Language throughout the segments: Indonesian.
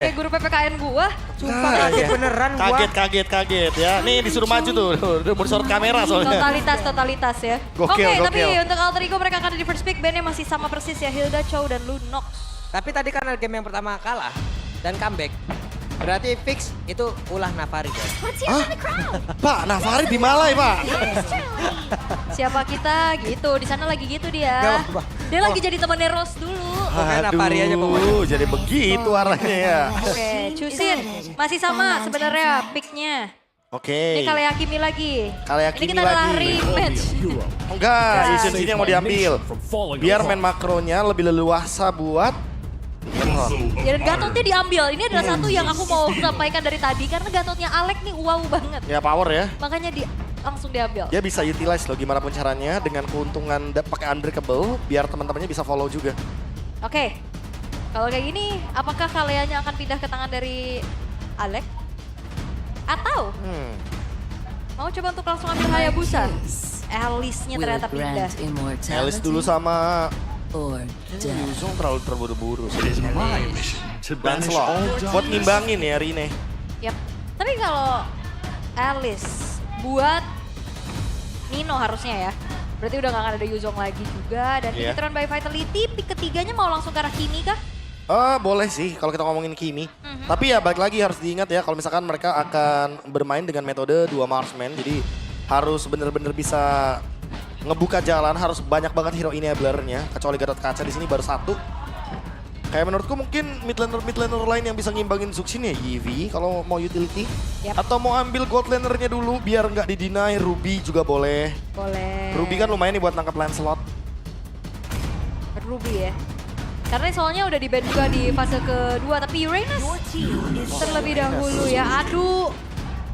Kayak guru PPKN gua. Sumpah kaget beneran gua. Kaget ya. Nih disuruh maju tuh. Udah mau disorot kamera soalnya. Totalitas ya. Gokil, Oke, tapi gokil. untuk Alter Ego mereka akan ada di first pick. Bandnya masih sama persis ya, Hilda, Chow, dan Lunox. Tapi tadi karena game yang pertama kalah dan comeback. Berarti fix itu ulah Navari guys. Hah? Pak, Navari di Malai, Pak. Siapa kita gitu, di sana lagi gitu dia. Gak apa-apa. Dia lagi jadi temannya Rose dulu. Pokoknya Navari aja pokoknya. Jadi begitu arahnya ya. Oke, Chusin masih sama sebenarnya picknya. Oke. Ini Kale Hakimi lagi. Kale Ini Hakimi kita adalah lagi. rematch. Enggak, Yusin sini yang mau diambil. Biar main makronya lebih leluasa buat Nemron. Ya, dan Gatotnya diambil. Ini adalah satu yang aku mau sampaikan dari tadi karena Gatotnya Alek nih wow banget. Ya power ya. Makanya langsung diambil. Dia bisa utilize loh gimana pun caranya dengan keuntungan pakai unbreakable biar teman-temannya bisa follow juga. Oke. Kalau kayak gini, apakah kaliannya akan pindah ke tangan dari Alek? Atau mau coba untuk langsung ambil Hayabusa? Alice-nya ternyata pindah. Alice dulu sama Yuzong terlalu terburu-buru sih. Lancelot buat ngimbangin ya Rine. Yap. Tapi kalau Alice buat Nino harusnya ya. Berarti udah gak akan ada Yuzong lagi juga. Dan Iya. Victoron by Vitality, pick ketiganya mau langsung ke arah Kimi kah? Boleh sih kalau kita ngomongin Kimi. Tapi ya balik lagi harus diingat ya kalau misalkan mereka akan bermain dengan metode 2 marksman. Jadi harus bener-bener bisa ngebuka jalan, harus banyak banget hero enabler-nya. Kecuali Gatot Kaca di sini baru satu. Kayak menurutku mungkin mid laner lain yang bisa ngimbangin Zuxin ya Yivi kalau mau utility. Yap. Atau mau ambil gold laner-nya dulu biar nggak di-deny. Ruby juga boleh. Boleh. Ruby kan lumayan nih buat nangkep Lancelot. Ruby ya. Karena soalnya udah di ban juga di fase kedua. Tapi Uranus terlebih dahulu ya. Aduh,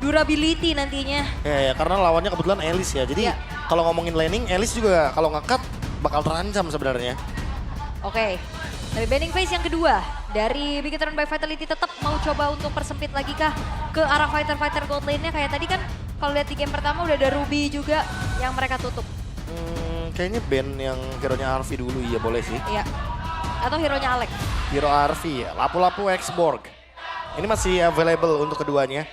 durability nantinya. Ya, karena lawannya kebetulan Alice ya. Jadi Ya. kalau ngomongin laning, Alice juga kalau nge-cut bakal terancam sebenarnya. Oke. Tapi banning phase yang kedua dari Victoron by Vitality tetap mau coba untuk persempit lagi kah ke arah fighter-fighter gold lane-nya. Kayak tadi kan kalau lihat di game pertama udah ada Ruby juga yang mereka tutup. Kayaknya band yang hero-nya Arvi dulu, iya boleh sih. Iya. Atau hero-nya Alek. Hero Arvi, Lapu-Lapu X-Borg. Ini masih available untuk keduanya.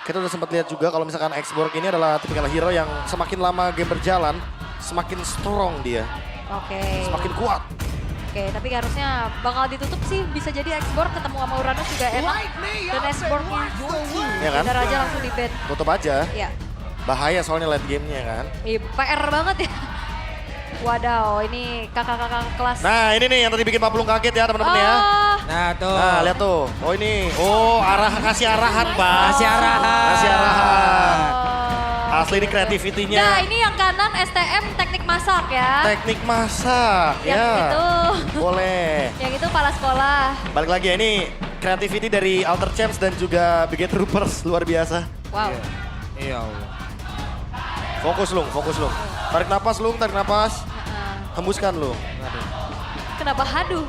Kita udah sempat lihat juga kalau misalkan X-Borg ini adalah tipikal hero yang semakin lama game berjalan, semakin strong dia, Oke. semakin kuat. Oke, tapi harusnya bakal ditutup sih. Bisa jadi X-Borg ketemu sama Uranus juga enak. Dan X-Borg-nya Ya kan? bentar aja langsung di-ban. Tutup aja. Iya. Bahaya soalnya late game-nya kan. PR banget ya. Wadaw, ini kakak-kakak kelas. Nah ini nih yang tadi bikin Pak Pulung kaget ya teman-teman ya. Ah, Nah tuh. Nah lihat tuh. Oh ini. Oh kasih arahan Pak. Kasih arahan. Kasih arahan. oh. Asli ini kreativitinya. Nah, ini yang kanan STM teknik masak ya. Teknik masak. Yang ya. itu. Boleh. Yang itu kepala sekolah. Balik lagi ya ini creativity dari Alter Champs dan juga Big Troopers luar biasa. Wow. Iya Allah. Fokus Lung, fokus Lung. Tarik napas Lung, tarik napas. Heeh. Hembuskan Lung. Aduh. Kenapa haduh?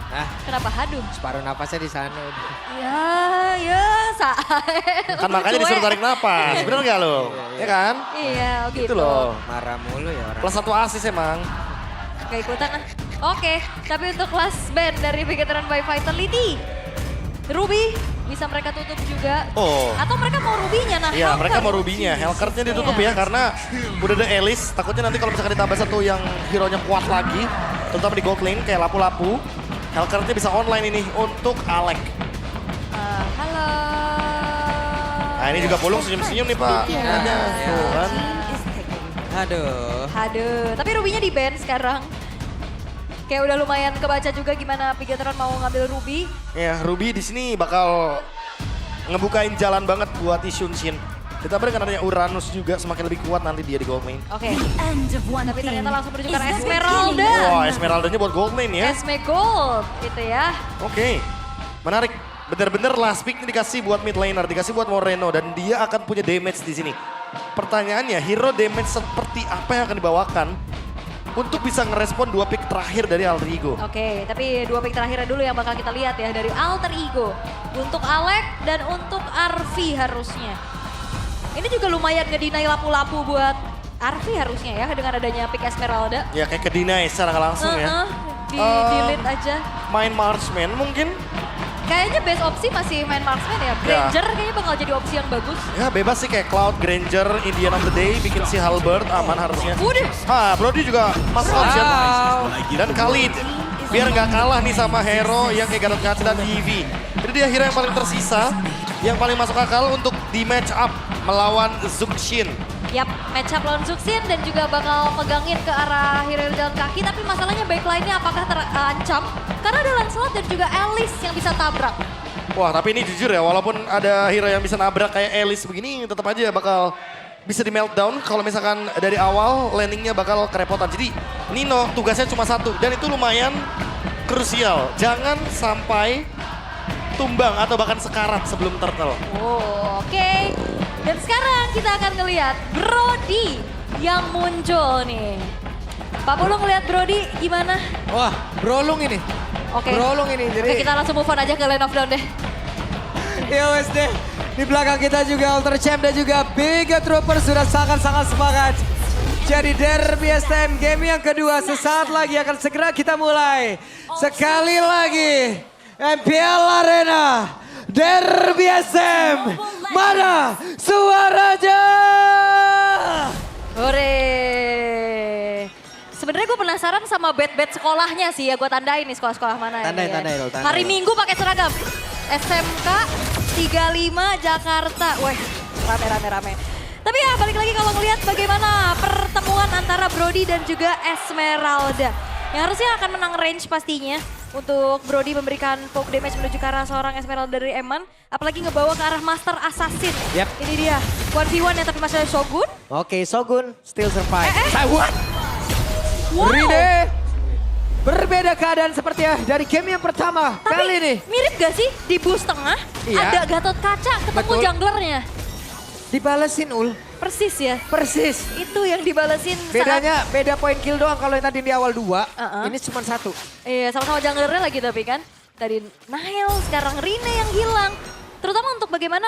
Nah, Kenapa haduh? separuh napasnya di sana udah. Ya, Kan makanya disuruh tarik napas. Bener gak lo? Ya kan? Iya, oh gitu. Itu loh. Marah mulu ya orang. Plus 1 asis emang. Gak ikutan ah. Oke, tapi untuk kelas band dari Veteran by Vitality, Ruby bisa mereka tutup juga. Oh. Atau mereka mau Ruby-nya, nah Iya, Hellcat. mereka mau rubinya. Hellcurt-nya ditutup Iya. ya karena udah ada Alice. Takutnya nanti kalau misalkan ditambah satu yang hero-nya kuat lagi, terutama di gold lane kayak Lapu-Lapu, Hellcurt-nya bisa online ini untuk Alek. Halo. Nah ini juga Pulung senyum-senyum nih Pak. Iya. Ada. Tuh kan. Aduh. Aduh, tapi Ruby-nya di ban sekarang. Kayak udah lumayan kebaca juga gimana Pigatron mau ngambil Ruby. Ya, Ruby di sini bakal ngebukain jalan banget buat Ishun Shin. Ditambah dengan adanya Uranus juga semakin lebih kuat nanti dia di gold lane. Oke. Tapi ternyata langsung menuju ke arah Esmeralda. Wah, Esmeraldanya buat gold lane ya. Esme Gold, gitu ya. Oke, menarik. Bener-bener last pick ini dikasih buat mid laner, dikasih buat Moreno dan dia akan punya damage di sini. Pertanyaannya, hero damage seperti apa yang akan dibawakan untuk bisa ngerespon 2 pick terakhir dari Alter Ego? Oke, tapi 2 pick terakhirnya dulu yang bakal kita lihat ya dari Alter Ego. Untuk Alek dan untuk Arvi harusnya. Ini juga lumayan ngedinai lapu-lapu buat Arvi harusnya ya dengan adanya pick Esmeralda. Ya kayak ke-deny secara nggak langsung ya. Di delete aja. Main marksman mungkin? Kayaknya best opsi masih main marksman ya. Granger kayaknya bakal jadi opsi yang bagus. Ya bebas sih kayak Cloud, Granger, Indian of the Day, bikin si Halberd aman harusnya. Udah. Brody juga masuk option. Dan Khalid, biar nggak kalah nih sama hero yang kayak Gatot Kaca dan Vivi. Jadi dia hero yang paling tersisa, yang paling masuk akal untuk di match up melawan Zuxin. Yap, match up lawan Zuxin dan juga bakal pegangin ke arah hero jalan kaki. Tapi masalahnya backline-nya apakah terancam? Karena ada Lancelot dan juga Alice yang bisa tabrak. Wah tapi ini jujur ya, walaupun ada hero yang bisa nabrak kayak Alice begini, tetap aja bakal bisa di meltdown kalau misalkan dari awal landingnya bakal kerepotan. Jadi Nino tugasnya cuma satu dan itu lumayan krusial. Jangan sampai tumbang atau bahkan sekarat sebelum turtle. Oh, oke. Dan sekarang kita akan ngelihat Brody yang muncul nih. Pak Pulung ngelihat Brody gimana? Wah, Brolung ini. Oke. Brolung ini. Jadi Oke, kita langsung move on aja ke Lane of Dawn deh. ya wes deh. Di belakang kita juga Alter Champ dan juga Biga Trooper sudah sangat-sangat semangat. Jadi Derby STM game yang kedua sesaat lagi akan segera kita mulai. Sekali lagi MPL Arena Derby SM. Mana suaranya? Hore. Sebenarnya gue penasaran sama bed-bed sekolahnya sih ya. Gue tandain nih sekolah-sekolah mana Tandain, ini ya. tandain loh, tandain Hari loh. Minggu pakai seragam. SMK 35 Jakarta. Weh, rame. Tapi ya balik lagi kalau ngelihat bagaimana pertemuan antara Brody dan juga Esmeralda. Yang harusnya akan menang range pastinya. Untuk Brody memberikan poke damage menuju ke arah seorang Esmeralda dari Eman. Apalagi ngebawa ke arah Master Assassin. Yep. Ini dia, 1v1 yang tapi masih ada Shogun. Oke, Shogun still survive. What? Wow. Rine berbeda keadaan seperti ya dari game yang pertama Tapi kali ini. mirip gak sih di boost tengah Iya. ada Gatot Kaca ketemu Betul. junglernya. Dibalesin Ul, Persis ya. persis. Itu yang dibalesin Bedanya beda poin kill doang kalau yang tadi di awal 2, Uh-uh. ini cuma 1. Iya, sama-sama junglernya lagi tapi kan. Tadi Nile, sekarang Rine yang hilang. Terutama untuk bagaimana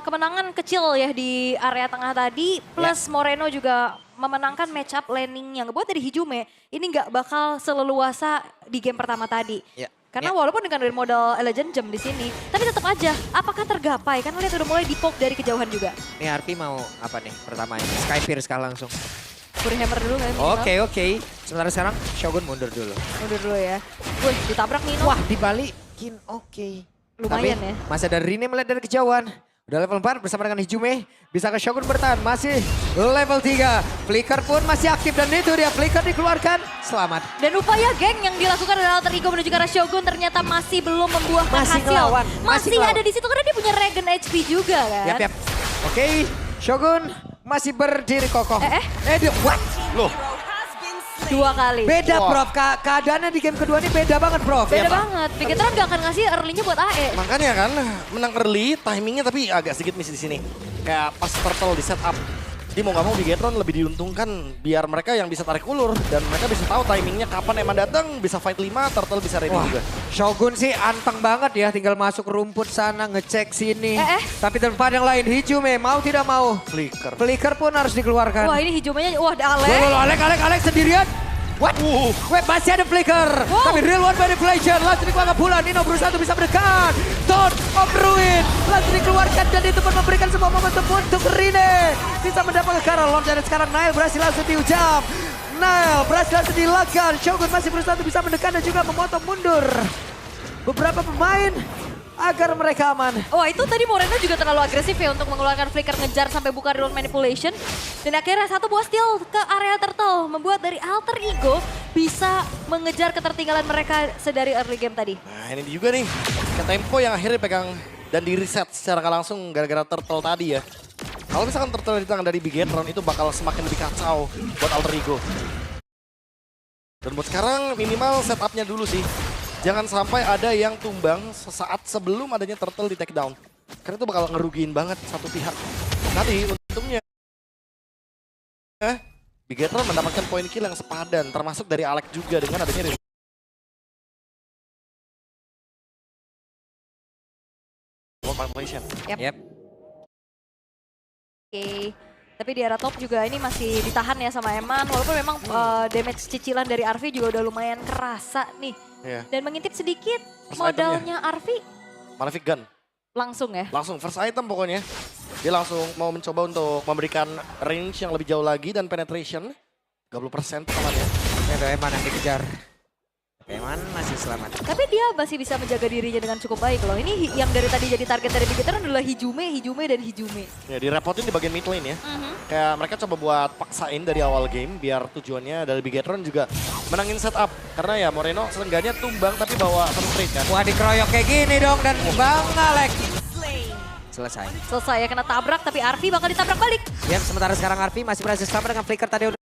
kemenangan kecil ya di area tengah tadi. Plus Moreno juga memenangkan match up laning yang ngebuat dari Hijume. Ini nggak bakal seleluasa di game pertama tadi. Ya. Karena walaupun dengan dari modal Legend Gem di sini. Tapi tetap aja, apakah tergapai? Kan lihat udah mulai di-poke dari kejauhan juga. Nih Arpi mau apa nih pertama ini? Sky Pierce kali langsung. Fury Hammer dulu kan. Oke. Sementara sekarang Shogun mundur dulu. Mundur dulu ya. Wih, ditabrak Nino. Wah dibalikin, oke. Lumayan Tapi ya. masih ada Rine melihat dari kejauhan. Udah level 4 bersama dengan Hijume. Bisa ke Shogun bertahan, masih level 3. Flicker pun masih aktif dan itu dia Flicker dikeluarkan. Selamat. Dan upaya geng yang dilakukan oleh Alter Ego menuju ke arah Shogun ternyata masih belum membuahkan Masih hasil. ngelawan, masih Masih ngelawan. ada di situ karena dia punya regen HP juga kan. Yap. Oke, Shogun masih berdiri kokoh. What? Loh, 2 kali. Beda Wah. Prof, keadaannya di game kedua ini beda banget Prof. Beda Ya, Pak? banget. Bigetron gak akan ngasih early-nya buat AE. makanya kan menang early, timingnya tapi agak sedikit miss di sini. Kayak pas turtle di setup. Jadi mau gak mau Bigetron lebih diuntungkan biar mereka yang bisa tarik ulur. Dan mereka bisa tahu timingnya kapan Eman datang, bisa fight 5, turtle bisa ready Wah, juga. Shogun sih anteng banget ya, tinggal masuk rumput sana, ngecek sini. Eh. Tapi tempat yang lain, Hijume mau tidak mau. Flicker. Flicker pun harus dikeluarkan. Wah ini Hijumenya, wah Ale. Alek sendirian. What? Wait, masih ada Flicker. Wow. Tapi real one manipulation. Langsung dikeluarkan pula. Nino berusaha untuk bisa mendekat. Thought of Ruin. Langsung dikeluarkan dan itu pun memberikan sebuah momentum untuk Rine. Bisa mendapatkan ke arah Lord dan sekarang Nile berhasil langsung dihujam. Nile berhasil langsung dilakukan. Shogun masih berusaha untuk bisa mendekat dan juga memotong mundur beberapa pemain agar mereka aman. Wah itu tadi Moreno juga terlalu agresif ya untuk mengeluarkan flicker ngejar sampai buka real manipulation. Dan akhirnya satu buah steal ke area turtle. Membuat dari Alter Ego bisa mengejar ketertinggalan mereka sedari early game tadi. Nah ini juga nih, ke tempo yang akhirnya pegang dan di reset secara nggak langsung gara-gara turtle tadi ya. Kalau misalkan turtle di tangan dari Bigetron itu bakal semakin lebih kacau buat Alter Ego. Dan buat sekarang minimal setupnya dulu sih. Jangan sampai ada yang tumbang sesaat sebelum adanya turtle di take down. Karena itu bakal ngerugiin banget satu pihak. Tadi untungnya Bigetron mendapatkan poin kill yang sepadan, termasuk dari Alex juga dengan adanya manipulation. Yep. Oke. Tapi di area top juga ini masih ditahan ya sama Eman. Walaupun memang damage cicilan dari Arvi juga udah lumayan kerasa nih. Iya. Dan mengintip sedikit Plus modalnya Arvi Malefic Gun. Langsung ya. Langsung first item pokoknya. Dia langsung mau mencoba untuk memberikan range yang lebih jauh lagi dan penetration. 30% temannya. Itu Eman yang dikejar. Eman masih selamat. Tapi dia masih bisa menjaga dirinya dengan cukup baik loh. Ini yang dari tadi jadi target dari Bigetron adalah Hijume, dan Hijume. Ya direpotin di bagian mid lane ya. Kayak mereka coba buat paksain dari awal game biar tujuannya dari Bigetron juga menangin setup. Karena ya Moreno seenggaknya tumbang tapi bawa first trade kan. Wah dikeroyok kayak gini dong dan Bang Alek. Selesai ya kena tabrak tapi Arfi bakal ditabrak balik. Ya sementara sekarang Arfi masih berhasil selamat dengan flicker tadi.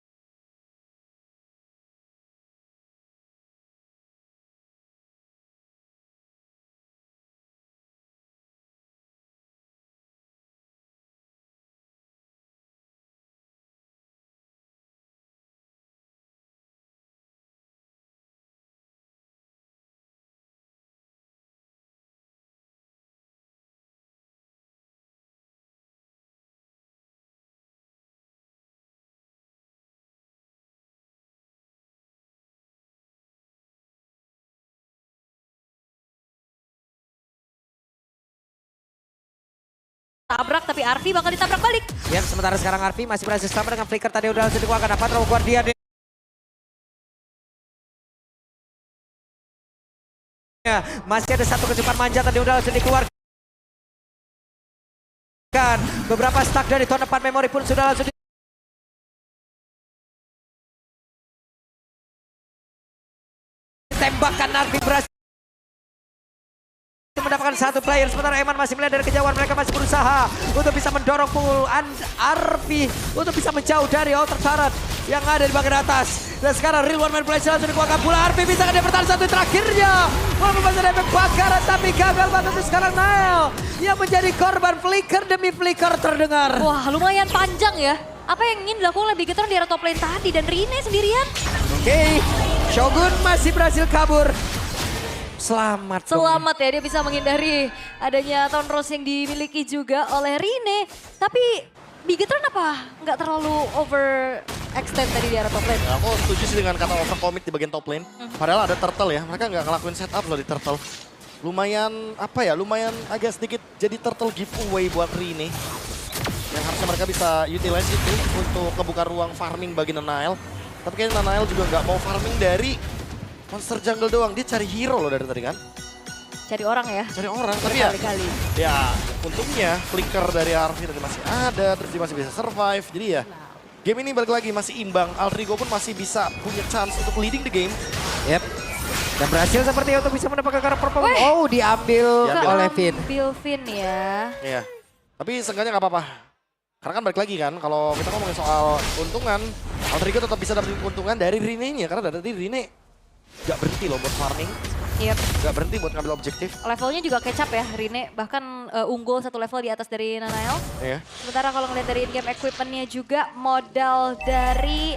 Tabrak tapi Arfi bakal ditabrak balik. Ya sementara sekarang Arfi masih berhasil selamat dengan flicker tadi udah langsung dikeluarkan. Dapat Robo Guardian. Masih ada satu kecupan manja tadi udah langsung dikeluarkan. Beberapa stack dari tahun depan memori pun sudah langsung ditembakkan. Arfi berhasil mendapatkan satu player, sementara Eman masih melihat dari kejauhan. Mereka masih berusaha untuk bisa mendorong pungul Arfi untuk bisa menjauh dari outer turret yang ada di bagian atas. Dan sekarang Real One Man Play langsung dikeluarkan pula. Arfi bisa dia bertahan satu terakhirnya. Walaupun masih ada efek bakaran tapi gagal banget. Sekarang Nail yang menjadi korban flicker demi flicker terdengar. Wah lumayan panjang ya. Apa yang ingin dilakukan oleh Bigetron di area top lane tadi dan Rine sendirian. Oke, Shogun masih berhasil kabur. Selamat ya, dia bisa menghindari adanya Town Rose yang dimiliki juga oleh Rine. Tapi Bigetron apa nggak terlalu overextend tadi di area top lane? Ya, aku setuju sih dengan kata overcommit di bagian top lane. Padahal ada turtle ya, mereka nggak ngelakuin setup loh di turtle. Lumayan lumayan agak sedikit jadi turtle giveaway buat Rine. Yang harusnya mereka bisa utilize itu untuk kebuka ruang farming bagi Nanael. Tapi kayaknya Nanael juga nggak mau farming dari monster jungle doang, dia cari hero loh dari tadi kan. Cari orang ya? Cari orang, tapi ya untungnya flicker dari Arfi tadi masih ada, terus dia masih bisa survive. Jadi ya game ini balik lagi masih imbang, Altrigo pun masih bisa punya chance untuk leading the game. Yep. Dan berhasil seperti untuk bisa mendapatkan karakter purple. Oh diambil oleh Finn. Ambil Finn ya. Iya, tapi seenggaknya nggak apa-apa. Karena kan balik lagi kan, kalau kita ngomongin soal keuntungan, Altrigo tetap bisa dapetin keuntungan dari Rine-nya. Karena dari tadi Rine gak berhenti loh buat farming. Yep. Gak berhenti buat ngambil objektif. Levelnya juga kecap ya Rine, bahkan unggul satu level di atas dari Nanael. Iya. Sementara kalau ngeliat dari in-game equipment-nya juga modal dari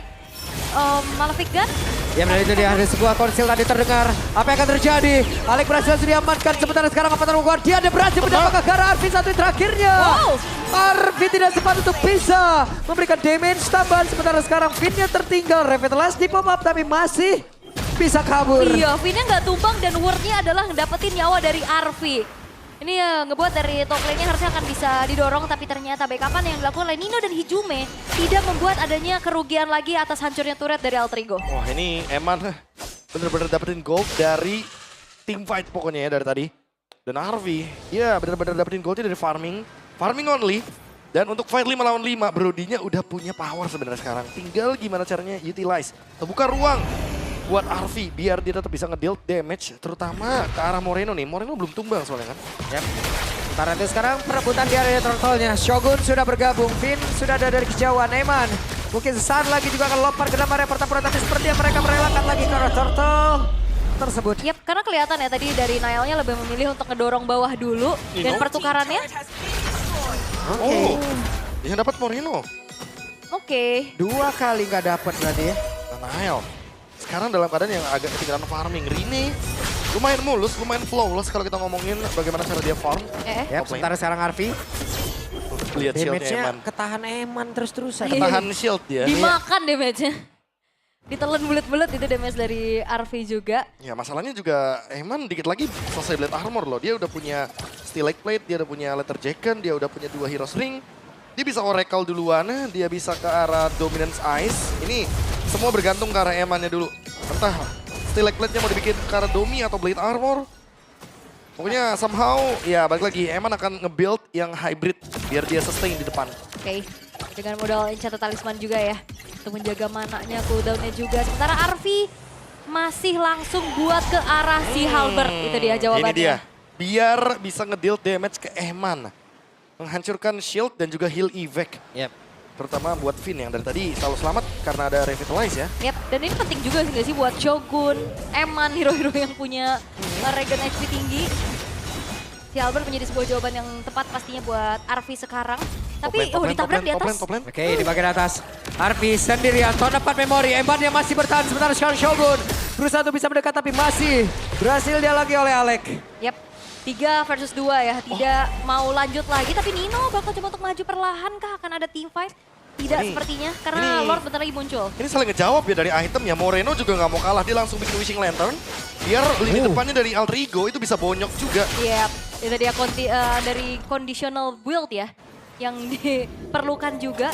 Malefic Gun. Ya benar itu dia, ada sebuah konsil tadi terdengar. Apa yang akan terjadi? Alek berhasil diamankan, sementara sekarang apa terlalu dia ada berhasil mendapatkan ke arah Arfi satu terakhirnya. Wow. Arfi tidak sempat untuk bisa memberikan damage tambahan, sementara sekarang Finn-nya tertinggal. Revitalize di pop up tapi masih bisa kabur. Iya, Finn-nya nggak tumbang dan word-nya adalah dapetin nyawa dari Arfi. Ini ya ngebuat dari top lane-nya harusnya akan bisa didorong, tapi ternyata backup-an yang dilakukan oleh Nino dan Hijume tidak membuat adanya kerugian lagi atas hancurnya turret dari Altrigo. Wah ini Eman bener-bener dapetin gold dari team fight pokoknya ya dari tadi. Dan Arfi, ya bener-bener dapetin goldnya dari farming only. Dan untuk fight 5 lawan 5, Brodinya udah punya power sebenarnya sekarang. Tinggal gimana caranya utilize, terbuka ruang buat Arfi biar dia tetap bisa ngedeal damage, terutama ke arah Moreno nih. Moreno belum tumbang soalnya kan. Yep. Sementara itu sekarang perebutan di area turtle-nya. Shogun sudah bergabung, Finn sudah ada dari kejauhan. Eman mungkin sesaat lagi juga akan lompat ke dalam area pertempuran, tapi sepertinya mereka merelakan lagi ke arah turtle tersebut. Yap, karena kelihatan ya tadi dari Nailnya lebih memilih untuk ngedorong bawah dulu. Dan pertukarannya. Oh, yang dapat Moreno. Oke. 2 kali nggak dapat berarti ya. Nail. Sekarang dalam keadaan yang agak ketinggalan farming. Rine lumayan mulus, lumayan flawless kalau kita ngomongin bagaimana cara dia farm. Yep, sementara sekarang Arfi. Lihat shieldnya Damage-nya Eman. ketahan Eman terus-terusan. Ketahan shield dia. Dimakan damage-nya. Ditelan bulet-bulet itu damage dari Arfi juga. Ya masalahnya juga Eman dikit lagi selesai Blade Armor loh. Dia udah punya Steel Lake Plate, dia udah punya Letter Jacken, dia udah punya 2 Heroes Ring. Dia bisa Oracle duluan, dia bisa ke arah Dominance Ice. Ini semua bergantung ke arah Emannya dulu. Entah Steel Lake Plate-nya mau dibikin ke arah Domi atau Blade Armor. Pokoknya somehow ya balik lagi Eman akan nge-build yang hybrid biar dia sustain di depan. Oke, dengan modal Enchanted Talisman juga ya. Untuk menjaga mananya, cooldown-nya juga. Sementara Arfi masih langsung buat ke arah si Halberd. Itu dia jawabannya. Ini dia. Biar bisa ngedeal damage ke Eman. Menghancurkan shield dan juga heal evac. Yep. Terutama buat Finn yang dari tadi selalu selamat karena ada Revitalize ya. Yap, dan ini penting juga sih nggak sih buat Shogun, Eman, hero-hero yang punya regen HP tinggi. Si Albert menjadi sebuah jawaban yang tepat pastinya buat Arfi sekarang. Tapi ditabrak di atas. Top lane. Oke, di bagian atas. Arfi sendirian, tahun 4 memori. Eman yang masih bertahan, sementara sekarang Shogun berusaha untuk bisa mendekat tapi masih berhasil dia lagi oleh Alek. Yap, 3 versus 2 ya. Tidak mau lanjut lagi, tapi Nino bakal coba untuk maju perlahan kah? Akan ada team fight? Tidak sepertinya, karena Lord bentar lagi muncul. Ini saling ngejawab ya dari item ya. Moreno juga nggak mau kalah, dia langsung bikin Wishing Lantern. Biar lini depannya dari Alter Ego itu bisa bonyok juga. Yap, itu dia dari conditional build ya. Yang diperlukan juga.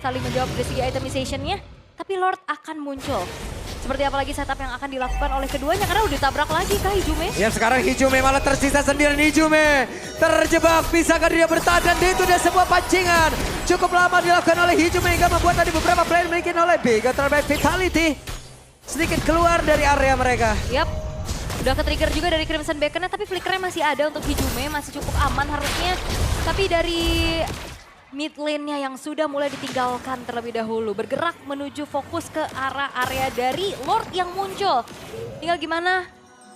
Saling menjawab dari segi itemization-nya. Tapi Lord akan muncul. Seperti apa lagi setup yang akan dilakukan oleh keduanya karena udah ditabrak lagi kah Hijume? Ya sekarang Hijume malah tersisa sendirian. Hijume terjebak, bisakah dia bertahan dan itu dia sebuah pancingan. Cukup lama dilakukan oleh Hijume hingga membuat tadi beberapa player dimiliki oleh Big terbaik Vitality. Sedikit keluar dari area mereka. Yap, udah ke-trigger juga dari Crimson Beacon-nya tapi flickernya masih ada untuk Hijume, masih cukup aman harusnya. Tapi dari mid lane-nya yang sudah mulai ditinggalkan terlebih dahulu. Bergerak menuju fokus ke arah area dari Lord yang muncul. Tinggal gimana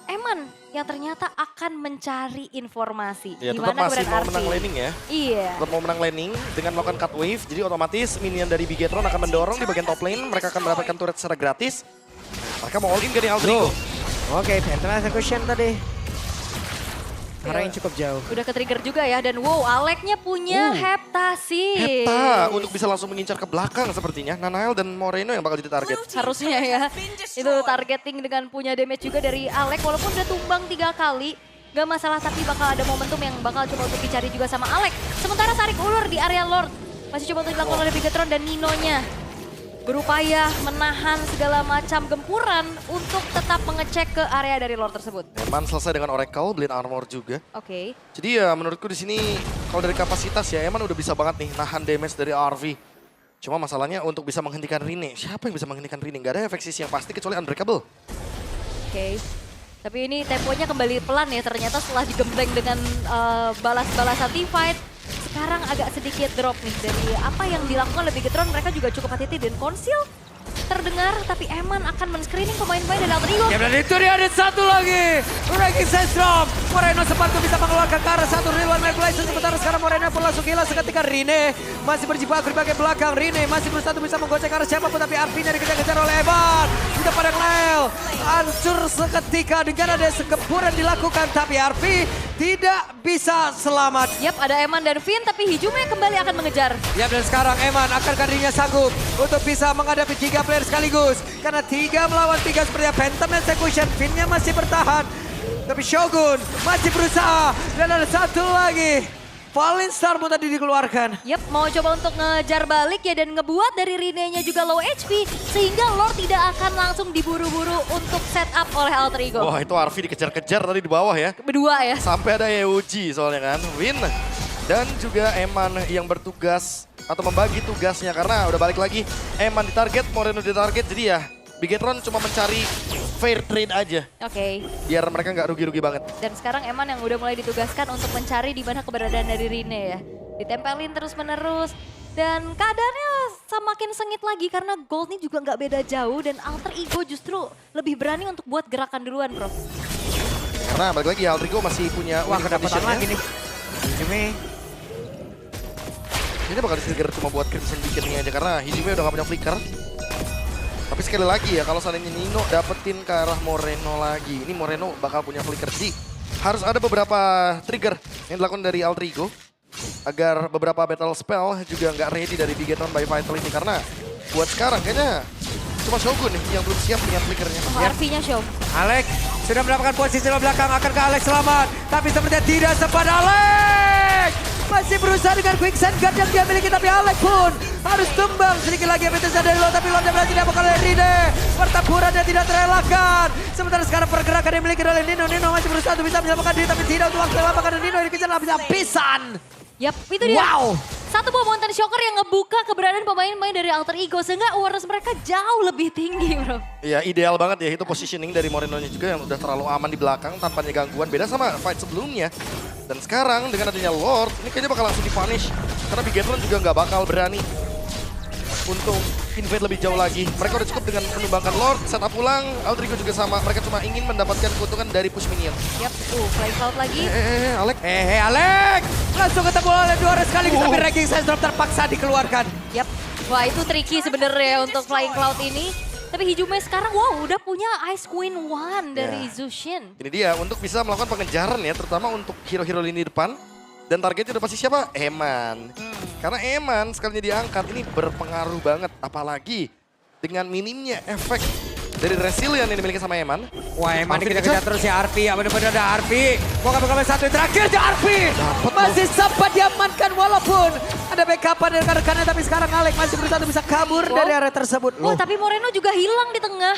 Eman yang ternyata akan mencari informasi. Ya tetap Gimana masih keberadaan mau Arfi? menang laning ya. Iya. Tetap mau menang laning dengan melakukan cut wave. Jadi otomatis minion dari Bigetron akan mendorong di bagian top lane. Mereka akan mendapatkan turret secara gratis. Mereka mau all in ke Alter Ego. Oke, Phantom Execution tadi. Arah yang cukup jauh. Udah ke-trigger juga ya dan wow Aleknya punya heptasi. Hepta untuk bisa langsung mengincar ke belakang sepertinya. Nanael dan Moreno yang bakal jadi target. Harusnya ya. Itu targeting dengan punya damage juga dari Alek walaupun udah tumbang 3 kali. Gak masalah tapi bakal ada momentum yang bakal coba untuk dicari juga sama Alek. Sementara tarik ulur di area Lord. Masih coba untuk dilakukan oleh Bigetron dan Ninonya. Berupaya menahan segala macam gempuran untuk tetap mengecek ke area dari Lord tersebut. Eman selesai dengan Oracle, Blade Armor juga. Oke. Jadi ya menurutku di sini kalau dari kapasitas ya Eman udah bisa banget nih nahan damage dari RV. Cuma masalahnya untuk bisa menghentikan Rine. Siapa yang bisa menghentikan Rine? Gak ada efek sisi yang pasti kecuali Unbreakable. Oke. Tapi ini temponya kembali pelan ya ternyata setelah digembleng dengan balas-balasan team fight. Sekarang agak sedikit drop nih dari apa yang dilakukan oleh Bigetron. Mereka juga cukup hati-hati dan konsil terdengar. Tapi Eman akan men-screening pemain-pemain dari Alter Ego. Ya dan itu dia ada satu lagi. Ranking Sandstrom. Moreno sempat bisa mengeluarkan ke arah satu real one manipulation. Sementara sekarang Moreno pun langsung hilang seketika. Rine masih berjibaku di bagian belakang. Rine masih berusaha untuk bisa menggocek ke arah siapapun. Tapi Arfinya dikejar-kejar oleh Eman. Di depan yang Nail. Hancur seketika dengan ada segempuran dilakukan. Tapi Arfi tidak bisa selamat. Yap, ada Eman dan Finn, tapi Hijume kembali akan mengejar. Ya dan sekarang Eman akankah dirinya sanggup untuk bisa menghadapi 3 player sekaligus. Karena 3 melawan 3 seperti Phantom Execution. Finn-nya masih bertahan. Tapi Shogun masih berusaha. Dan ada satu lagi. Fallen Star pun tadi dikeluarkan. Yap, mau coba untuk ngejar balik ya dan ngebuat dari Rine-nya juga low HP. Sehingga Lord tidak akan langsung diburu-buru untuk setup oleh Alter Ego. Wah itu RV dikejar-kejar tadi di bawah ya. Berdua ya. Sampai ada Euji soalnya kan. Win. Dan juga Eman yang bertugas atau membagi tugasnya karena udah balik lagi. Eman ditarget, Moreno ditarget. Jadi ya Bigetron cuma mencari fair trade aja. Oke. Biar mereka nggak rugi-rugi banget. Dan sekarang Eman yang udah mulai ditugaskan untuk mencari di mana keberadaan dari Rine ya. Ditempelin terus-menerus. Dan keadaannya semakin sengit lagi karena goldnya juga nggak beda jauh. Dan Alter Ego justru lebih berani untuk buat gerakan duluan bro. Karena balik lagi Alter Ego masih punya Wah kedapatan lagi nih. Hijume. Ini bakal di-trigger cuma buat Crimson Beacon-nya aja karena Hijume udah gak punya flicker. Tapi sekali lagi ya kalau seandainya Nino dapetin ke arah Moreno lagi. Ini Moreno bakal punya flicker. Jadi harus ada beberapa trigger yang dilakukan dari Alter Ego. Agar beberapa battle spell juga nggak ready dari Bigetron by Vitality. Karena buat sekarang kayaknya Cuma Shogun nih yang belum siap dengan flickernya. Oh, RV-nya show. Alex sudah mendapatkan posisi di belakang. Akankah Alex selamat? Tapi sepertinya tidak sempat Alex. Masih berusaha dengan quicksand guard yang dia miliki. Tapi Alex pun harus tumbang. Sedikit lagi Amethyst dari Lord. Tapi Lordnya berhasil diapakan oleh Rine. Pertempurannya tidak terelakkan. Sementara sekarang pergerakan yang dimiliki oleh Nino. Nino masih berusaha untuk bisa menyelamatkan diri. Tapi tidak untuk waktu menyelamatkan Nino. Ini dikejar habis-habisan. Yap, itu dia. Wow. Satu buah Mountain Shocker yang ngebuka keberadaan pemain-pemain dari Alter Ego. Sehingga awareness mereka jauh lebih tinggi bro. Iya ideal banget ya itu positioning dari Moreno-nya juga yang udah terlalu aman di belakang tanpa ada gangguan. Beda sama fight sebelumnya. Dan sekarang dengan adanya Lord, ini kayaknya bakal langsung di-punish. Karena Bigetron juga nggak bakal berani untuk invade lebih jauh lagi. Mereka udah cukup dengan menumbangkan Lord, setup ulang. Alter Ego juga sama, mereka cuma ingin mendapatkan keuntungan dari push minion. Yap, Flying Cloud lagi. Alex. Alex. Langsung ketemu oleh dua orang sekaligus. Tapi ranking size drop terpaksa dikeluarkan. Yap, wah itu tricky sebenarnya untuk Flying Cloud ini. Tapi Hijume sekarang wow udah punya Ice Queen 1 dari Zushin. Ini dia untuk bisa melakukan pengejaran ya, terutama untuk hero-hero lini depan. Dan targetnya udah pasti siapa? Eman. Karena Eman sekalinya diangkat ini berpengaruh banget. Apalagi dengan minimnya efek dari resilient yang dimiliki sama Eman. Wah Eman Arfi dikejar terus ya Arfi. Ya bener-bener ada Arfi. Mau ngambil satu yang terakhir ya Arfi. Dapet Masih sempat diamankan walaupun ada backupan dari rekan-rekannya. Tapi sekarang Alex masih berusaha untuk bisa kabur dari area tersebut. Wah tapi Moreno juga hilang di tengah.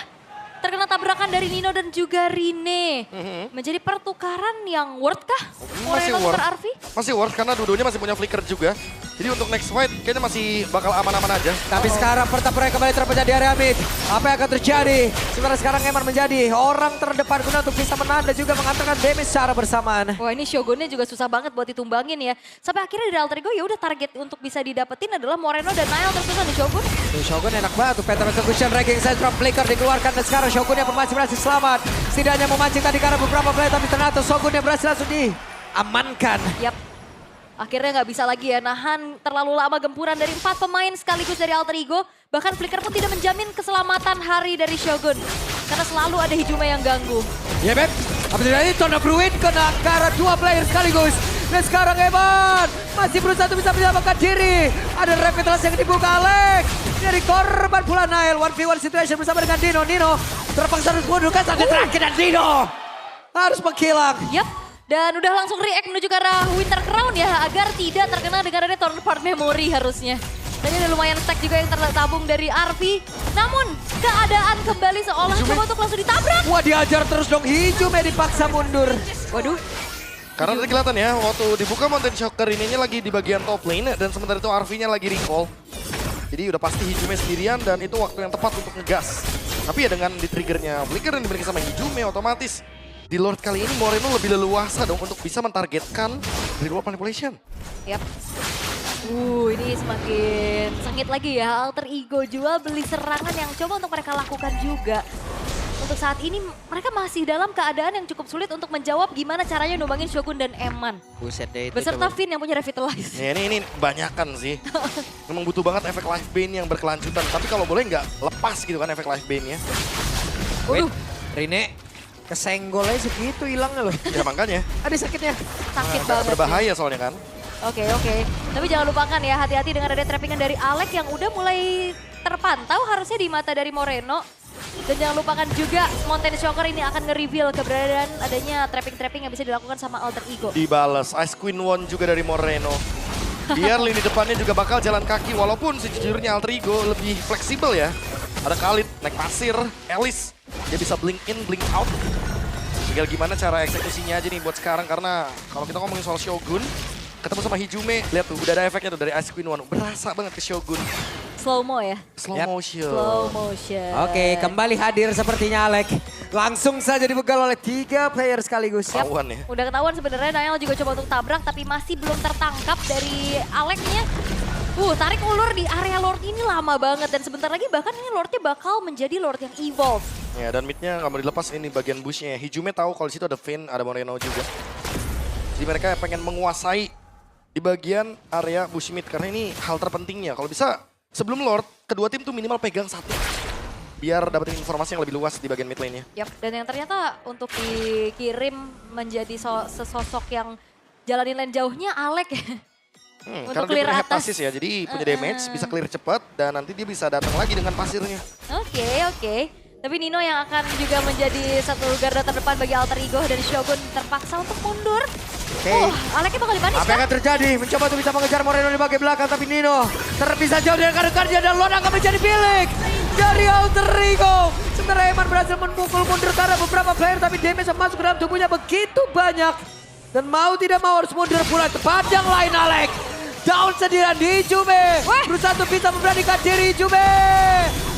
Terkena tabrakan dari Nino dan juga Rine. Menjadi pertukaran yang worth kah? Moreno worth. tukar Arfi? Masih worth karena dua-duanya masih punya flicker juga. Jadi untuk next fight kayaknya masih bakal aman-aman aja. Tapi sekarang pertempuran kembali terpecah di area mid. Apa yang akan terjadi? Sekarang Eman menjadi orang terdepan guna untuk bisa menang dan juga mengantarkan damage secara bersamaan. Wah ini Shogunnya juga susah banget buat ditumbangin ya. Sampai akhirnya dari Alter Ego ya udah target untuk bisa didapetin adalah Moreno dan Niall tersusah nih Shogun. Shogun enak banget tuh pattern execution ranking size drop flicker dikeluarkan dan sekarang Shogunnya masih berhasil selamat. Setidaknya memancing tadi karena beberapa play tapi ternyata Shogunnya berhasil langsung diamankan. Yap. Akhirnya nggak bisa lagi ya nahan terlalu lama gempuran dari 4 pemain sekaligus dari Alter Ego. Bahkan Flicker pun tidak menjamin keselamatan hari dari Shogun. Karena selalu ada Hijume yang ganggu. Ya Beb, apa terjadi? Tona Bruin kena ke arah 2 player sekaligus. Dan sekarang Eman masih berusaha untuk bisa menyelamatkan diri. Ada revitalisasi yang dibuka Alex. Dari korban pula Nail. 1v1 situation bersama dengan Dino. Nino terpaksa harus mundurkan sampai terakhir dan Dino harus menghilang. Yap. Dan udah langsung react menuju ke arah Winter Crown ya. Agar tidak terkena dengan adanya Torn Part Memory harusnya. Dan ini ada lumayan stack juga yang tertabung dari Arfi. Namun keadaan kembali seolah coba untuk langsung ditabrak. Wah diajar terus dong. Hijume dipaksa mundur. Waduh. Karena tadi kelihatan ya, waktu dibuka Mountain Shocker ininya lagi di bagian top lane dan sementara itu RV-nya lagi recall. Jadi udah pasti Hijume sendirian dan itu waktu yang tepat untuk ngegas. Tapi ya dengan di-triggernya Flicker yang dimiliki sama Hijume otomatis di Lord kali ini Moreno lebih leluasa dong untuk bisa mentargetkan Reward Manipulation. Yap. Ini semakin sengit lagi ya. Alter Ego jual beli serangan yang coba untuk mereka lakukan juga. Untuk saat ini mereka masih dalam keadaan yang cukup sulit untuk menjawab gimana caranya numbangin Shogun dan Eman. Buset deh itu. Beserta Finn yang punya Revitalize. Ya, ini banyakan sih. Memang butuh banget efek life bane yang berkelanjutan. Tapi kalau boleh nggak lepas gitu kan efek life bane-nya. Waduh, Rine kesenggolnya segitu hilangnya loh. Ya makanya. Ada sakitnya. Sakit Agak banget. berbahaya soalnya kan. Oke. Tapi jangan lupakan ya hati-hati dengan ada trappingan dari Alex yang udah mulai terpantau harusnya di mata dari Moreno. Dan jangan lupakan juga Mountain Shocker ini akan nge-reveal keberadaan adanya trapping-trapping yang bisa dilakukan sama Alter Ego. Dibalas Ice Queen 1 juga dari Moreno. Biar lini depannya juga bakal jalan kaki walaupun sejujurnya Alter Ego lebih fleksibel ya. Ada Khalid naik pasir, Alice dia bisa blink in, blink out. Tinggal gimana cara eksekusinya aja nih buat sekarang karena kalau kita ngomongin soal Shogun ketemu sama Hijume, lihat tuh udah ada efeknya tuh dari Ice Queen 1. Berasa banget ke Shogun. Slow-mo ya. Slow Yap. motion. Slow motion. Oke, kembali hadir sepertinya Alex. Langsung saja dibegal oleh 3 player sekaligus. Ketahuan ya. Udah ketahuan sebenarnya Niall juga coba untuk tabrak tapi masih belum tertangkap dari Alexnya. Tarik ulur di area Lord ini lama banget dan sebentar lagi bahkan ini Lordnya bakal menjadi Lord yang evolve. Ya dan midnya nggak mau dilepas ini bagian bushnya. Hijume tahu kalau di situ ada Finn, ada Moreno juga. Jadi mereka pengen menguasai di bagian area bush mid karena ini hal terpentingnya. Kalau bisa sebelum Lord, kedua tim tuh minimal pegang satu. Biar dapetin informasi yang lebih luas di bagian mid lane-nya. Yap, dan yang ternyata untuk dikirim menjadi sesosok yang jalanin lane jauhnya Alex. untuk Karena dia clear punya atas. heptasis ya, jadi punya damage, bisa clear cepat dan nanti dia bisa datang lagi dengan pasirnya. Oke. Tapi Nino yang akan juga menjadi satu garda terdepan bagi Alter Ego dan Shogun terpaksa untuk mundur. Oke. Aleknya bakal dimanis Apa yang kan? akan terjadi? Mencoba untuk bisa mengejar Moreno di bagian belakang, tapi Nino terpisah jauh dari rekan-rekannya dan Lord akan menjadi milik dari Alter Ego. Sementara Eman berhasil memukul mundur karena beberapa player, tapi damage yang masuk ke dalam tubuhnya begitu banyak. Dan mau tidak mau harus mundur pula tepat yang lain Alek. Down sendirian di Jume. Berusaha untuk bisa memberanikan diri Jume.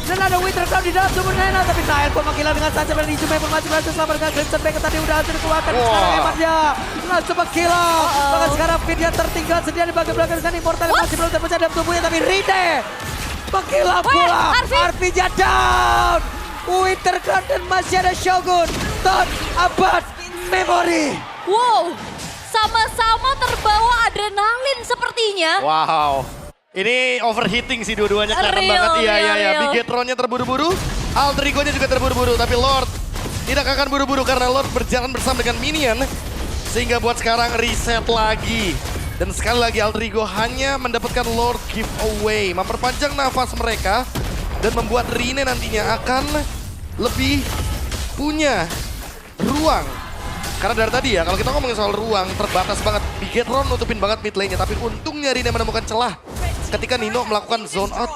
Dan ada Winter Crown di dalam tubuh Nena, tapi Nael pemanggilan dengan saja berani Jume pun masih berhasil selamat dengan Crimson Baker tadi udah hasil dikeluarkan. Sekarang Emannya langsung mengkilau. Bahkan sekarang Vidya tertinggal sendirian di bagian belakang dengan Immortal yang masih belum terpecah dalam tubuhnya, tapi Rine mengkilau pula. Arvidia down. Winter Crown dan masih ada Shogun. Thought about memory. Wow, sama-sama terbawa adrenalin sepertinya. Wow. Ini overheating sih dua-duanya, kelihatan Real, banget. Iya. real. Bigetronnya terburu-buru, Alter Ego-nya juga terburu-buru. Tapi Lord tidak akan buru-buru karena Lord berjalan bersama dengan minion. Sehingga buat sekarang reset lagi. Dan sekali lagi Alter Ego hanya mendapatkan Lord giveaway. Memperpanjang nafas mereka dan membuat Rine nantinya akan lebih punya ruang. Karena dari tadi ya, kalau kita ngomongin soal ruang, terbatas banget. Bigetron nutupin banget mid lane-nya, tapi untungnya Rine menemukan celah ketika Nino melakukan zone out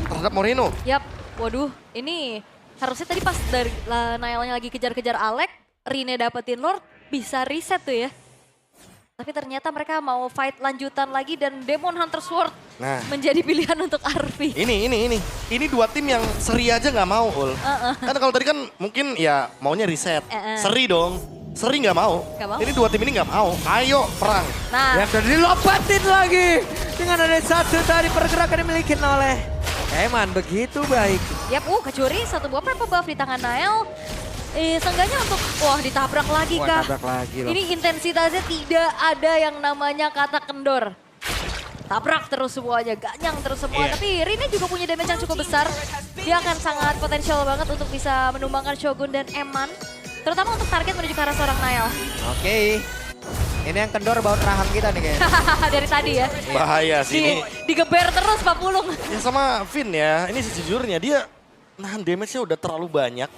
terhadap Moreno. Yap, waduh ini harusnya tadi pas dari Nailnya lagi kejar-kejar Alek, Rine dapetin Lord, bisa reset tuh ya. Tapi ternyata mereka mau fight lanjutan lagi dan Demon Hunter Sword menjadi pilihan untuk Arvi. Ini dua tim yang seri aja nggak mau, Ul. Kan kalau tadi kan mungkin ya maunya reset. Seri dong. Seri nggak mau. Ini dua tim ini nggak mau. Ayo perang. Nah, Yang dilompatin lagi dengan ada satu dari pergerakan yang dimiliki oleh Eman, begitu baik. yap, kecuri satu buah purple buff di tangan Nail. Seenggaknya untuk, ditabrak lagi kah? Tabrak lagi loh. Ini intensitasnya tidak ada yang namanya kata kendor. Tabrak terus semuanya, ganyang terus semua. Tapi Rine juga punya damage yang cukup besar. Dia akan sangat potensial banget untuk bisa menumbangkan Shogun dan Eman. Terutama untuk target menuju ke arah seorang Nail. Oke. Ini yang kendor baut rahang kita nih kayaknya. Dari tadi ya. Bahaya sih ini. Digeber terus Pak Pulung. Ya sama Vin ya, ini sejujurnya dia nahan damage-nya udah terlalu banyak.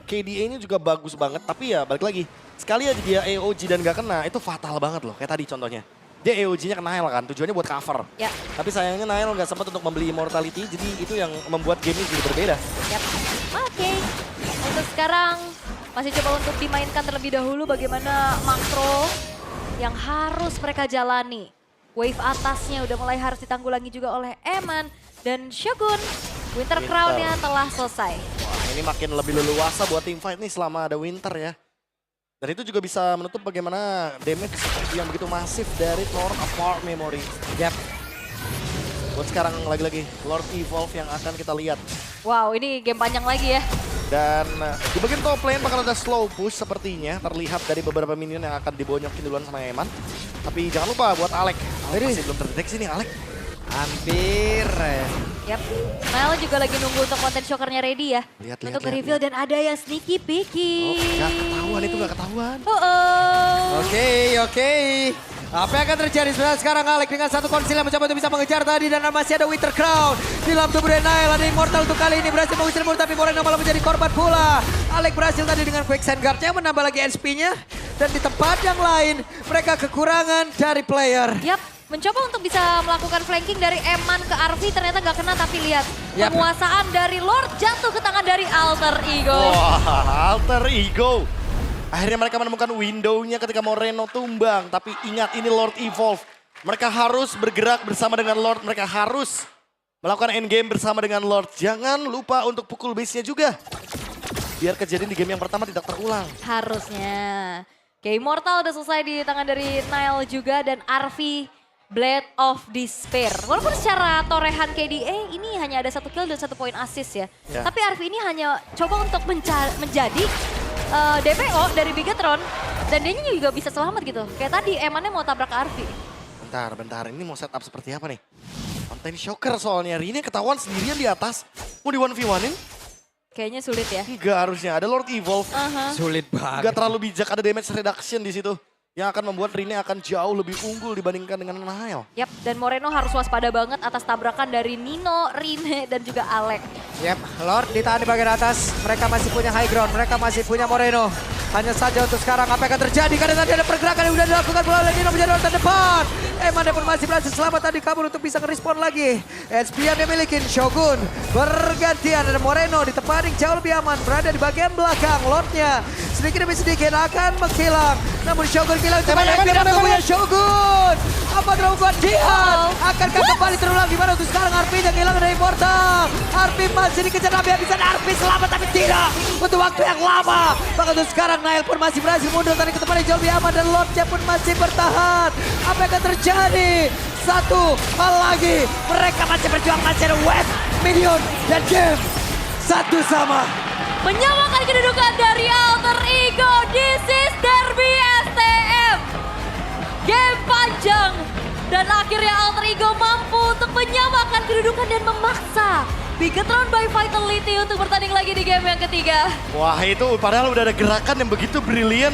KDA-nya juga bagus banget, tapi ya balik lagi. Sekali aja dia AOG dan gak kena, itu fatal banget loh. Kayak tadi contohnya. Dia AOG-nya ke Nail kan, tujuannya buat cover. Ya. Tapi sayangnya Nail gak sempat untuk membeli Immortality, jadi itu yang membuat game ini jadi berbeda. Yap. Oke. Untuk sekarang masih coba untuk dimainkan terlebih dahulu bagaimana makro yang harus mereka jalani. Wave atasnya udah mulai harus ditanggulangi juga oleh Eman dan Shogun. Winter Crown-nya telah selesai. Wah, ini makin lebih leluasa buat team fight nih selama ada Winter ya. Dan itu juga bisa menutup bagaimana damage yang begitu masif dari Lord Apart Memory. Yap. Buat sekarang lagi-lagi Lord Evolve yang akan kita lihat. Wow, ini game panjang lagi ya. Dan di bagian top lane bakal ada slow push sepertinya. Terlihat dari beberapa minion yang akan dibonyokin duluan sama Eman. Tapi jangan lupa buat Alek. Masih belum terdeteksi nih Alek. Hampir. Yap. Nail juga lagi nunggu untuk konten shocker-nya ready ya. Lihat, untuk reveal dan ada yang sneaky peeky. Oh, gak ketahuan itu, gak ketahuan. Oke. Apa yang akan terjadi sekarang Alek dengan satu konsil yang mencoba untuk bisa mengejar tadi dan masih ada Winter Crown di dalam tubuh Nail. Ada Immortal untuk kali ini berhasil mengusir musuh tapi Moreno malah menjadi korban pula. Alek berhasil tadi dengan Quicksand Guard-nya menambah lagi HP-nya dan di tempat yang lain mereka kekurangan dari player. Yap, mencoba untuk bisa melakukan flanking dari Eman ke Arvi ternyata gak kena tapi lihat. Yap. Penguasaan dari Lord jatuh ke tangan dari Alter Ego. Wah, Alter Ego. Akhirnya mereka menemukan window-nya ketika Moreno tumbang. Tapi ingat ini Lord Evolve. Mereka harus bergerak bersama dengan Lord. Mereka harus melakukan endgame bersama dengan Lord. Jangan lupa untuk pukul base-nya juga. Biar kejadian di game yang pertama tidak terulang. Harusnya. Oke, Immortal udah selesai di tangan dari Nail juga dan Arvi Blade of Despair. Walaupun secara torehan KDA ini hanya ada 1 kill dan 1 poin assist ya. Tapi Arvi ini hanya coba untuk menjadi DPO dari Bigetron dan dia juga bisa selamat gitu. Kayak tadi Emannya mau tabrak ke Arvi. Bentar. Ini mau setup seperti apa nih? Konten shocker soalnya. Rine ketahuan sendirian di atas. Mau di 1v1-in? Kayaknya sulit ya. Enggak harusnya. Ada Lord Evolve. Sulit banget. Enggak terlalu bijak. Ada damage reduction di situ. yang akan membuat Rine akan jauh lebih unggul dibandingkan dengan Nile. Yap, dan Moreno harus waspada banget atas tabrakan dari Nino, Rine, dan juga Alek. Yep, Lord ditahan di bagian atas. Mereka masih punya high ground, mereka masih punya Moreno. Hanya saja untuk sekarang apa yang akan terjadi karena tadi ada pergerakan yang sudah dilakukan oleh Nino menjadi orang terdepan. Eman pun masih berhasil selamat tadi kabur untuk bisa ngerespon lagi. SP yang dimiliki Shogun bergantian dan Moreno di tempat yang jauh lebih aman berada di bagian belakang. Lordnya sedikit demi sedikit akan menghilang. Namun Shogun hilang cepat dan pindah tubuhnya Shogun. Apa gerakan Jihan? Akankah kembali terulang di mana untuk sekarang Arvin yang hilang dari portal. Arvin masih dikejar Nabi bisa Arvin selamat tapi tidak untuk waktu yang lama. Bahkan untuk sekarang Nile pun masih berhasil mundur tadi ke tempat yang jauh lebih aman dan Lordnya pun masih bertahan. Apa yang akan terjadi? Satu hal lagi, mereka masih berjuang, masih ada wave, minion, dan game. Satu sama. Menyamakan kedudukan dari Alter Ego, this is Derby STM. Game panjang dan akhirnya Alter Ego mampu untuk menyamakan kedudukan dan memaksa Bigetron by Vitality untuk bertanding lagi di game yang ketiga. Wah itu padahal udah ada gerakan yang begitu brilian